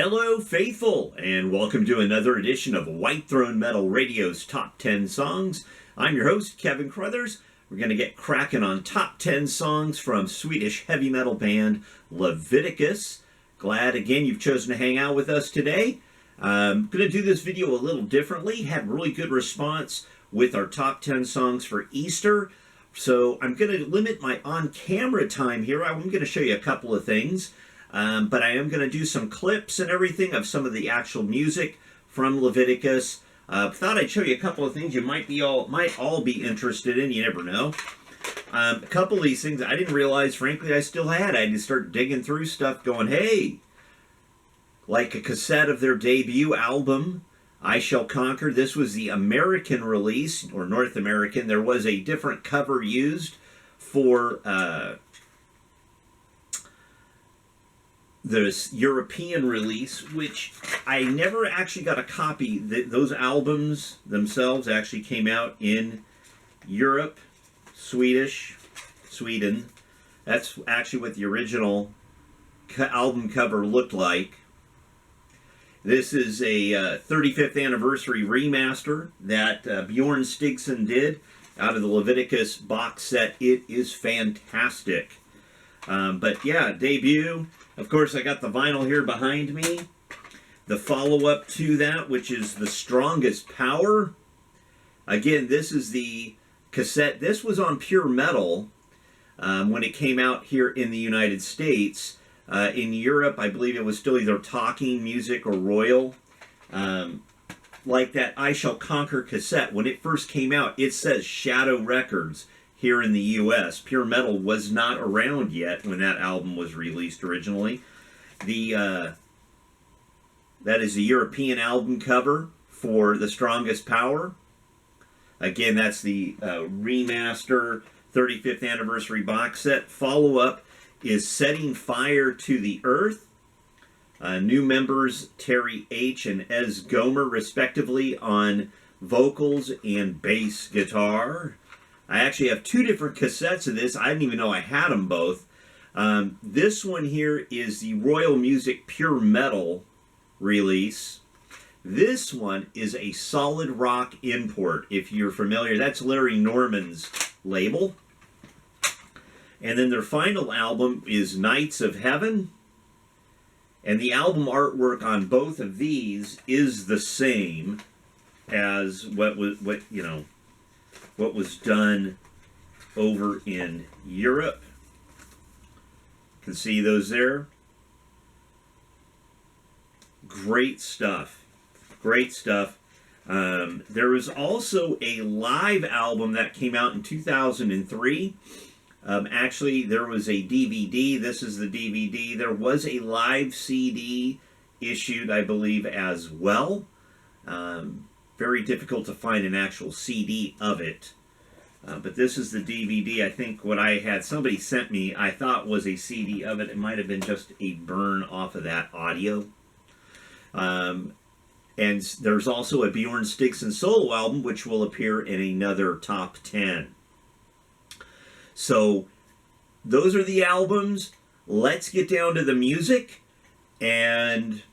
Hello, faithful, and welcome to another edition of White Throne Metal Radio's Top 10 Songs. I'm your host, Keven Crothers. We're going to get cracking on Top 10 songs from Swedish heavy metal band Leviticus. Glad, again, you've chosen to hang out with us today. I'm going to do this video a little differently. Had really good response with our Top 10 songs for Easter. So I'm going to limit my on-camera time here. I'm going to show you a couple of things. But I am going to do some clips and everything of some of the actual music from Leviticus. Thought I'd show you a couple of things you might all be interested in. You never know. A couple of these things I didn't realize, frankly, I still had. I had to start digging through stuff going, hey, like a cassette of their debut album, I Shall Conquer. This was the American release, or North American. There was a different cover used for the European release, which I never actually got a copy. Those albums themselves actually came out in Europe, Sweden. That's actually what the original album cover looked like. This is a 35th anniversary remaster that Bjorn Stigson did out of the Leviticus box set. It is fantastic. But yeah, debut. Of course, I got the vinyl here behind me. The follow-up to that, which is The Strongest Power. Again, this is the cassette. This was on Pure Metal when it came out here in the United States. In Europe, I believe it was still either Talking Music or Royal. Like that I Shall Conquer cassette, when it first came out, it says Shadow Records. Here in the U.S. Pure Metal was not around yet when that album was released originally. That is the European album cover for The Strongest Power. Again, that's the remaster 35th anniversary box set. Follow-up is Setting Fire to the Earth. New members Terry H. and Ez Gomer, respectively, on vocals and bass guitar. I actually have two different cassettes of this. I didn't even know I had them both. This one here is the Royal Music Pure Metal release. This one is a Solid Rock import, if you're familiar. That's Larry Norman's label. And then their final album is Knights of Heaven. And the album artwork on both of these is the same as what was done over in Europe. You can see those there. Great stuff. Great stuff. There was also a live album that came out in 2003. Actually, there was a DVD. This is the DVD. There was a live CD issued, I believe, as well. Very difficult to find an actual CD of it. But this is the DVD. I think what I had, somebody sent me, I thought was a CD of it. It might have been just a burn off of that audio. And there's also a Bjorn Stigson solo album, which will appear in another Top 10. So, those are the albums. Let's get down to the music. And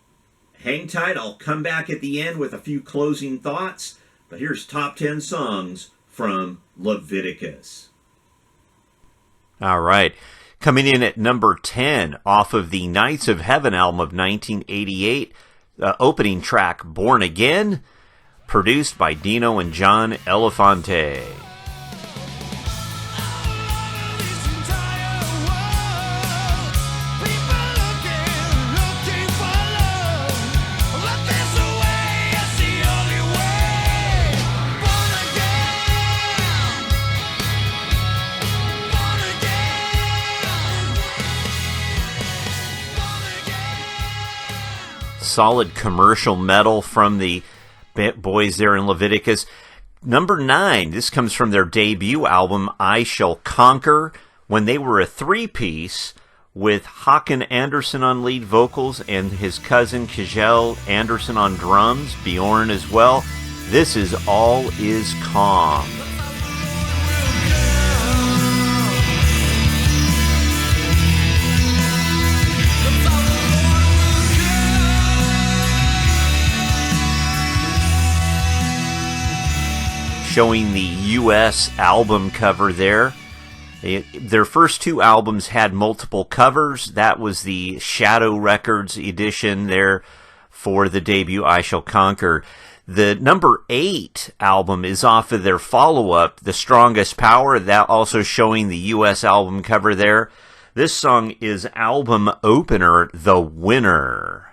hang tight, I'll come back at the end with a few closing thoughts. But here's Top 10 songs from Leviticus. All right. Coming in at number 10 off of the Knights of Heaven album of 1988, the opening track, Born Again, produced by Dino and John Elefante. Solid commercial metal from the boys there in Leviticus. Number 9, this comes from their debut album, I Shall Conquer, when they were a three-piece with Håkan Andersson on lead vocals and his cousin Kjell Andersson on drums, Bjorn as well. This is All Is Calm. showing the U.S. album cover there. Their first two albums had multiple covers. That was the Shadow Records edition there for the debut I Shall Conquer. The number 8 album is off of their follow-up, The Strongest Power, that also showing the U.S. album cover there. This song is album opener, The Winner.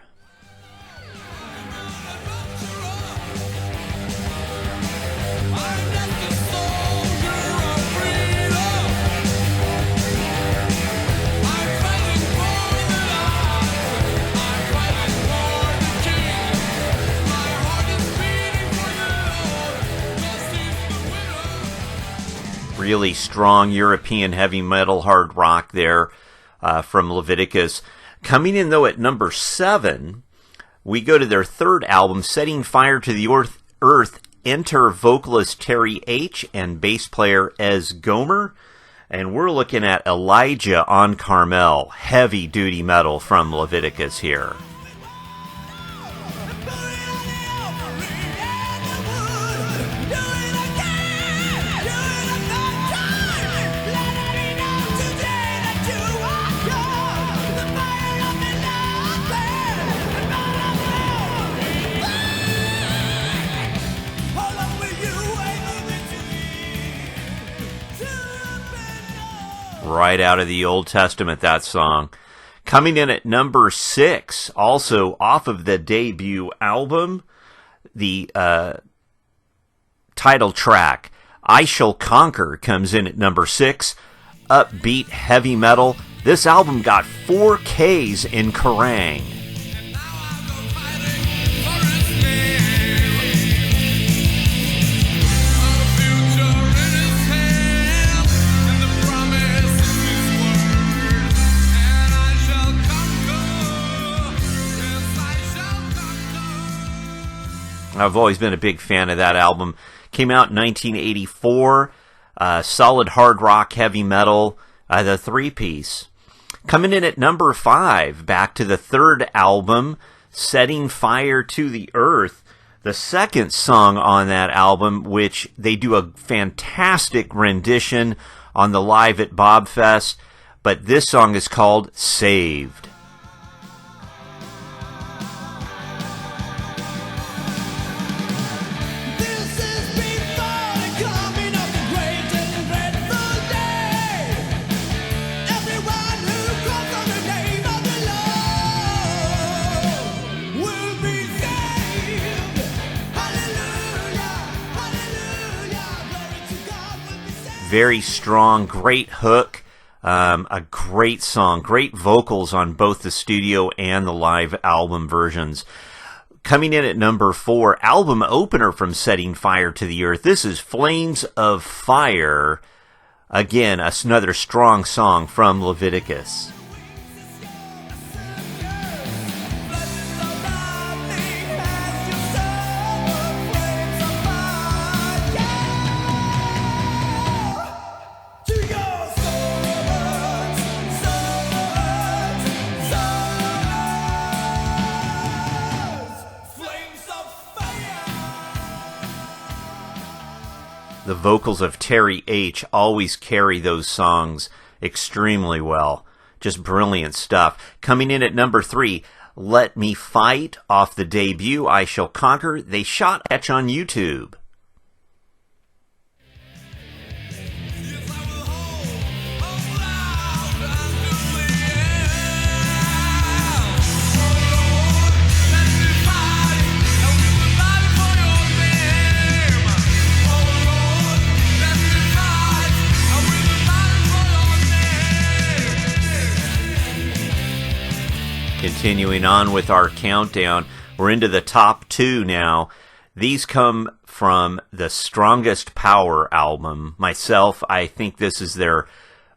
Really strong European heavy metal hard rock there from Leviticus. Coming in, though, at number 7, we go to their third album, Setting Fire to the Earth. Enter vocalist Terry H. and bass player Ez Gomer. And we're looking at Elijah on Carmel, heavy-duty metal from Leviticus here. Right out of the Old Testament, that song. Coming in at number 6, also off of the debut album, the title track, I Shall Conquer, comes in at number 6. Upbeat heavy metal. This album got 4 Ks in Kerrang! I've always been a big fan of that album. Came out in 1984. Solid hard rock, heavy metal, the 3-piece. Coming in at number 5, back to the third album, Setting Fire to the Earth. The second song on that album, which they do a fantastic rendition on the Live at Bobfest. But this song is called Saved. Very strong, great hook, a great song, great vocals on both the studio and the live album versions. Coming in at number 4, album opener from Setting Fire to the Earth. This is Flames of Fire. Again, another strong song from Leviticus. The vocals of Terry H. always carry those songs extremely well. Just brilliant stuff. Coming in at number 3, Let Me Fight, off the debut I Shall Conquer. They shot Etch on YouTube. Continuing on with our countdown, we're into the top 2 now. These come from the Strongest Power album. Myself, I think this is their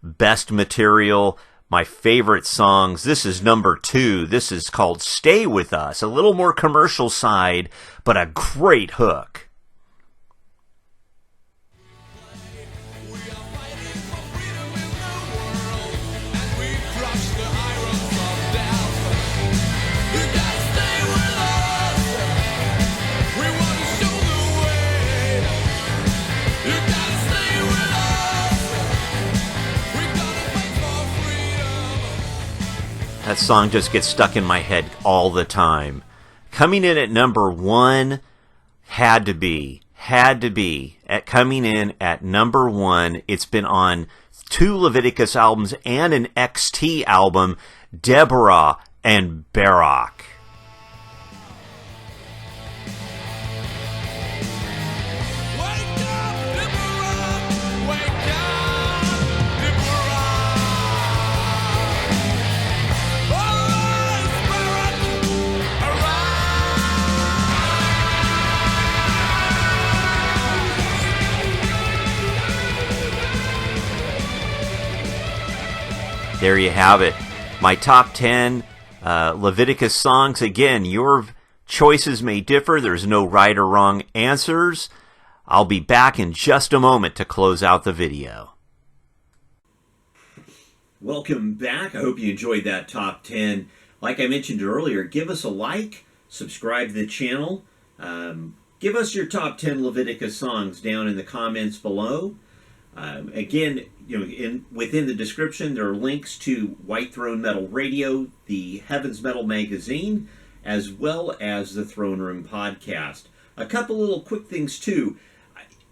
best material, my favorite songs. This is number 2. This is called Stay With Us. A little more commercial side, but a great hook. That song just gets stuck in my head all the time. Coming in at number 1 had to be coming in at number 1. It's been on 2 Leviticus albums and an XT album, Deborah and Barak. There you have it. My top 10 Leviticus songs. Again, your choices may differ. There's no right or wrong answers. I'll be back in just a moment to close out the video. Welcome back. I hope you enjoyed that top 10. Like I mentioned earlier, give us a like, subscribe to the channel. Give us your top 10 Leviticus songs down in the comments below. Again, within the description, there are links to White Throne Metal Radio, the Heavens Metal magazine, as well as the Throne Room podcast. A couple little quick things, too.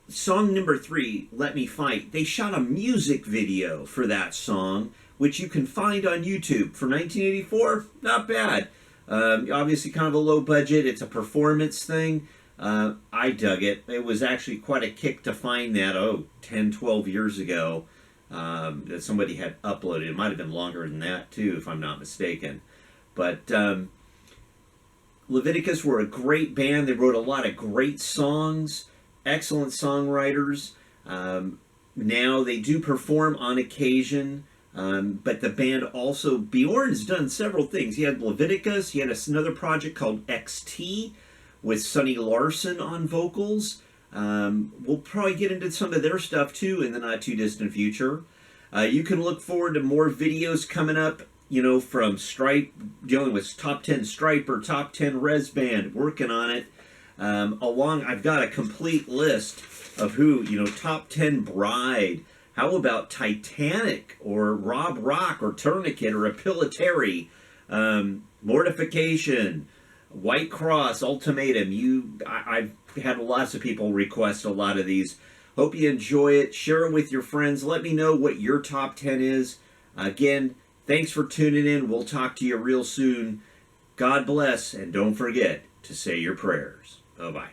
Song number 3, Let Me Fight, they shot a music video for that song, which you can find on YouTube. For 1984, not bad. Obviously kind of a low budget. It's a performance thing. I dug it. It was actually quite a kick to find that, 10, 12 years ago, that somebody had uploaded. It might have been longer than that, too, if I'm not mistaken. But Leviticus were a great band. They wrote a lot of great songs, excellent songwriters. Now they do perform on occasion, but the band also, Bjorn's done several things. He had Leviticus, he had another project called XT, with Sonny Larson on vocals. We'll probably get into some of their stuff too in the not too distant future. You can look forward to more videos coming up, from Stripe, dealing with top 10 Striper, top 10 Res Band, working on it. I've got a complete list of who, top 10 Bride. How about Titanic, or Rob Rock, or Tourniquet, or Apilitary, Mortification, White Cross, Ultimatum. I've had lots of people request a lot of these. Hope you enjoy it. Share it with your friends. Let me know what your top 10 is. Again, thanks for tuning in. We'll talk to you real soon. God bless, and don't forget to say your prayers. Bye-bye.